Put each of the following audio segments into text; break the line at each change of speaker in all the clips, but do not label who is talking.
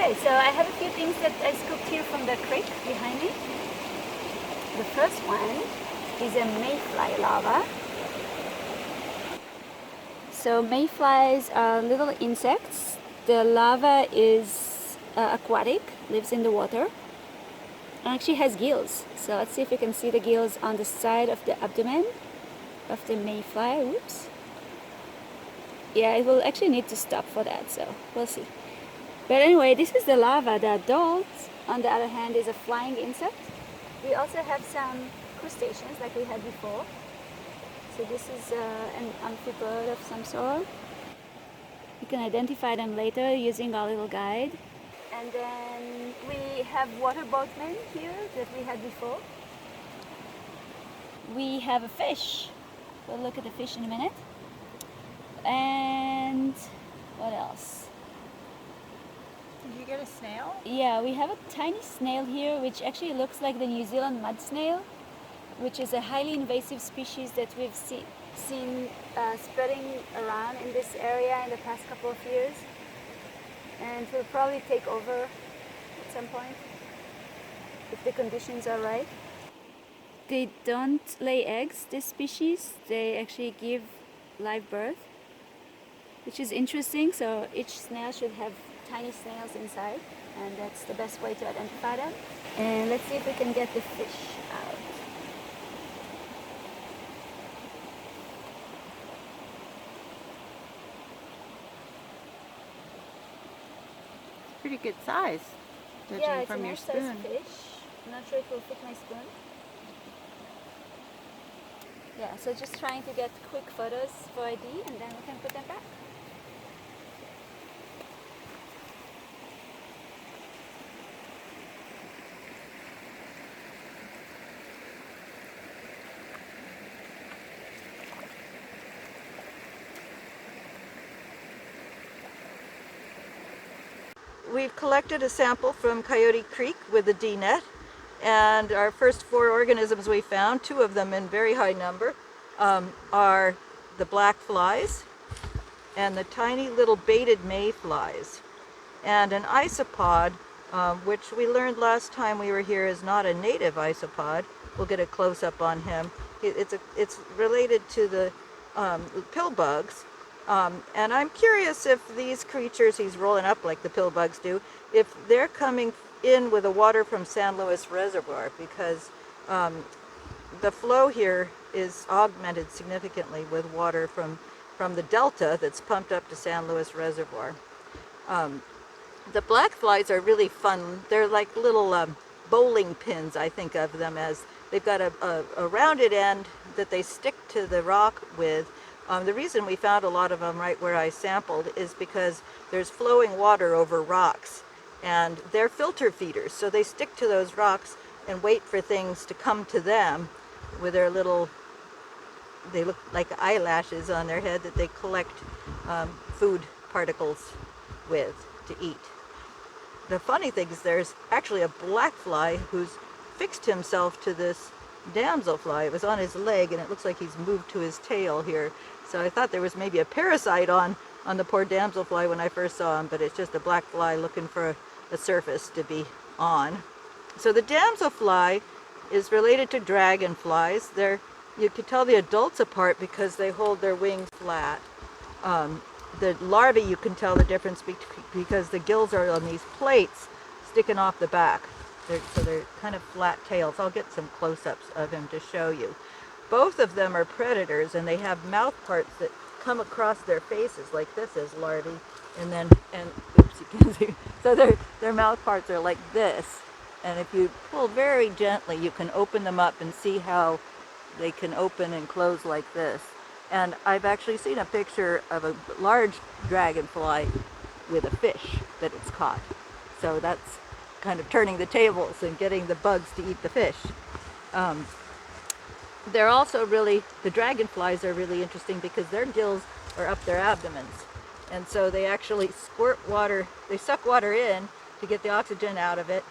Okay, so I have a few things that I scooped here from the creek behind me. The first one is a Mayfly Lava. So mayflies are little insects. The lava is aquatic, lives in the water, and actually has gills. So let's see if you can see the gills on the side of the abdomen of the mayfly. Whoops. Yeah, it will actually need to stop for that, so we'll see. But anyway, this is the lava. The adult, on the other hand, is a flying insect. We also have some crustaceans like we had before. So this is an amphibird of some sort. You can identify them later using our little guide. And then we have water boatmen here that we had before. We have a fish. We'll look at the fish in a minute. And what else?
Did you get a snail?
Yeah, we have a tiny snail here which actually looks like the New Zealand mud snail, which is a highly invasive species that we've seen spreading around in this area in the past couple of years, and will probably take over at some point if the conditions are right. They don't lay eggs, this species. They actually give live birth, which is interesting. So each snail should have tiny snails inside, and that's the best way to identify them. And let's see if we can get the fish out.
Pretty good size, judging
Yeah, it's
from
a
your
nice sized
spoon.
fish. I'm not sure if it will fit my spoon. Yeah, so just trying to get quick photos for ID, and then we can put them back.
We've collected a sample from Coyote Creek with a D-net, and our first 4 organisms we found, 2 of them in very high number, are the black flies and the tiny little baited mayflies, and an isopod, which we learned last time we were here is not a native isopod. We'll get a close-up on him. It's related to the pill bugs. And I'm curious if these creatures, he's rolling up like the pill bugs do, if they're coming in with the water from San Luis Reservoir, because the flow here is augmented significantly with water from the delta that's pumped up to San Luis Reservoir. The black flies are really fun. They're like little bowling pins, I think of them as. They've got a rounded end that they stick to the rock with. The reason we found a lot of them right where I sampled is because there's flowing water over rocks, and they're filter feeders, so they stick to those rocks and wait for things to come to them with their little, they look like eyelashes on their head that they collect food particles with to eat. The funny thing is there's actually a black fly who's fixed himself to this damselfly. It was on his leg, and it looks like he's moved to his tail here. So I thought there was maybe a parasite on the poor damselfly when I first saw him, but it's just a black fly looking for a surface to be on. So the damselfly is related to dragonflies. You can tell the adults apart because they hold their wings flat. The larvae, you can tell the difference because the gills are on these plates sticking off the back. So they're kind of flat tails. I'll get some close-ups of him to show you. Both of them are predators, and they have mouth parts that come across their faces like this as larvae, and oops, you can see. So their mouth parts are like this, and if you pull very gently, you can open them up and see how they can open and close like this. And I've actually seen a picture of a large dragonfly with a fish that it's caught. So that's kind of turning the tables and getting the bugs to eat the fish. They're also the dragonflies are really interesting because their gills are up their abdomens. And so they actually squirt water, they suck water in to get the oxygen out of it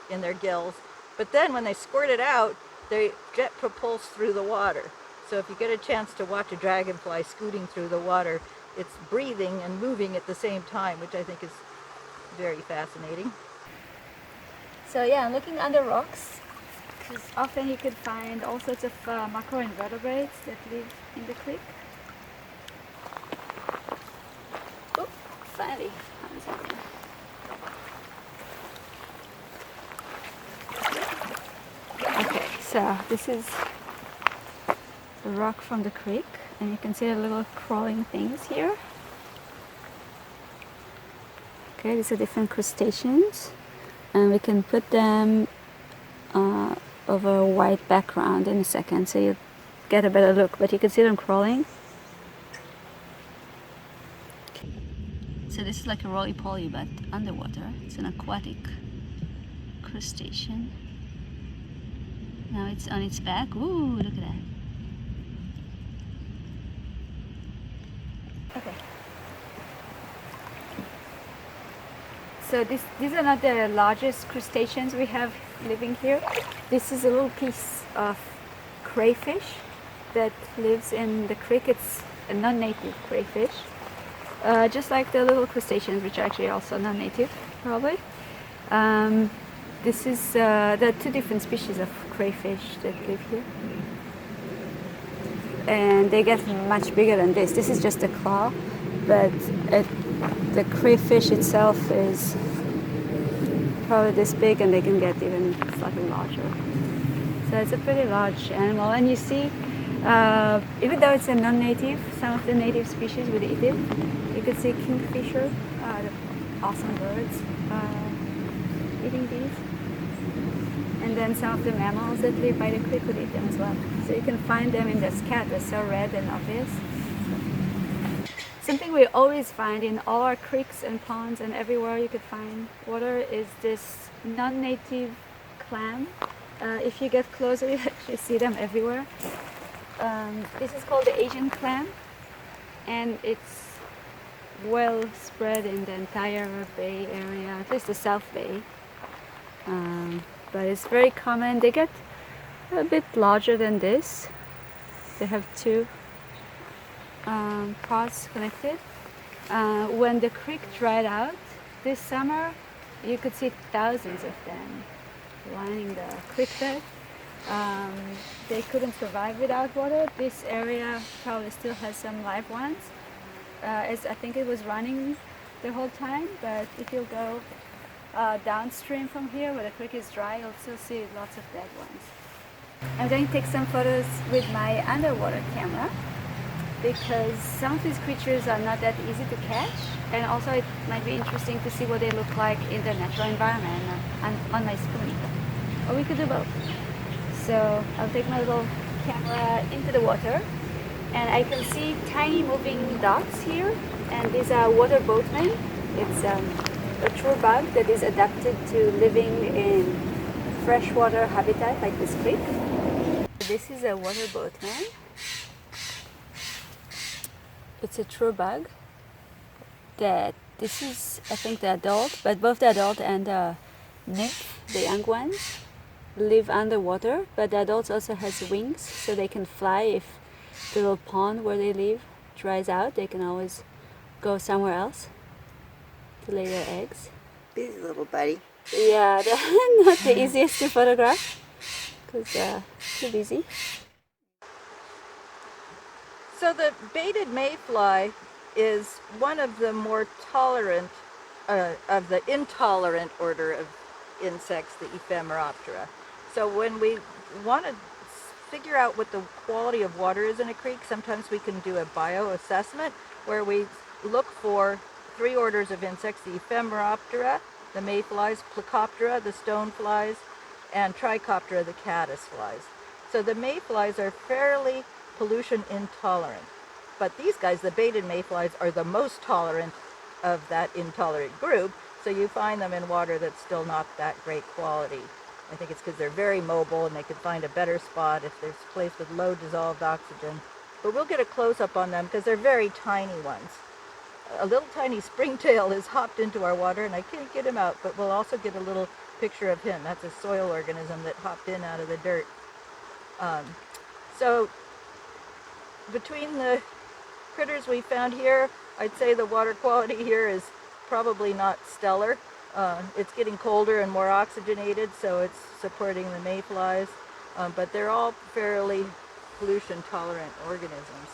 in their gills. But then when they squirt it out, they jet propulse through the water. So if you get a chance to watch a dragonfly scooting through the water, it's breathing and moving at the same time, which I think is very fascinating.
So yeah, I'm looking under rocks because often you could find all sorts of macroinvertebrates that live in the creek. Oh, finally found something. Okay, so this is the rock from the creek, and you can see the little crawling things here. Okay, these are different crustaceans, and we can put them over a white background in a second so you get a better look, but you can see them crawling. So this is like a roly-poly but underwater. It's an aquatic crustacean. Now it's on its back. Ooh, look at that. Okay. So these are not the largest crustaceans we have living here. This is a little piece of crayfish that lives in the creek. It's a non-native crayfish. Just like the little crustaceans, which are actually also non-native, probably. This is there are two different species of crayfish that live here, and they get much bigger than this. This is just a claw, but the crayfish itself is probably this big, and they can get even slightly larger. So it's a pretty large animal, and you see, even though it's a non-native, some of the native species would eat it. You could see kingfisher, the awesome birds, eating these. And then some of the mammals that live by the creek would eat them as well. So you can find them in the scat. They're so red and obvious. Something we always find in all our creeks and ponds and everywhere you could find water is this non-native clam. If you get closer, you actually see them everywhere. This is called the Asian clam, and it's well spread in the entire bay area, at least the South Bay. But it's very common. They get a bit larger than this. They have two parts connected. When the creek dried out this summer, you could see thousands of them lining the creek bed. They couldn't survive without water. This area probably still has some live ones, as I think it was running the whole time, but if you go downstream from here where the creek is dry, you'll still see lots of dead ones. I'm going to take some photos with my underwater camera because some of these creatures are not that easy to catch, and also it might be interesting to see what they look like in their natural environment on my spoon. Or we could do both. So I'll take my little camera into the water, and I can see tiny moving dots here, and these are water boatmen. It's a true bug that is adapted to living in freshwater habitat like this creek. This is a water boatman. It's a true bug. This is, I think, the adult, but both the adult and the nymph, the young ones, live underwater, but the adults also has wings, so they can fly. If the little pond where they live dries out, they can always go somewhere else to lay their eggs.
Busy little buddy.
Yeah, they're not the easiest to photograph because they're too busy.
So the baited mayfly is one of the more tolerant of the intolerant order of insects, the Ephemeroptera. So when we want to figure out what the quality of water is in a creek, sometimes we can do a bioassessment where we look for 3 orders of insects: the Ephemeroptera, the mayflies, Plecoptera, the stoneflies, and Trichoptera, the caddisflies. So the mayflies are fairly pollution intolerant, but these guys, the baited mayflies, are the most tolerant of that intolerant group. So you find them in water that's still not that great quality. I think it's because they're very mobile and they can find a better spot if there's a place with low dissolved oxygen. But we'll get a close-up on them because they're very tiny ones. A little tiny springtail has hopped into our water, and I can't get him out, but we'll also get a little picture of him. That's a soil organism that hopped in out of the dirt. So between the critters we found here, I'd say the water quality here is probably not stellar. It's getting colder and more oxygenated, so it's supporting the mayflies, but they're all fairly pollution tolerant organisms.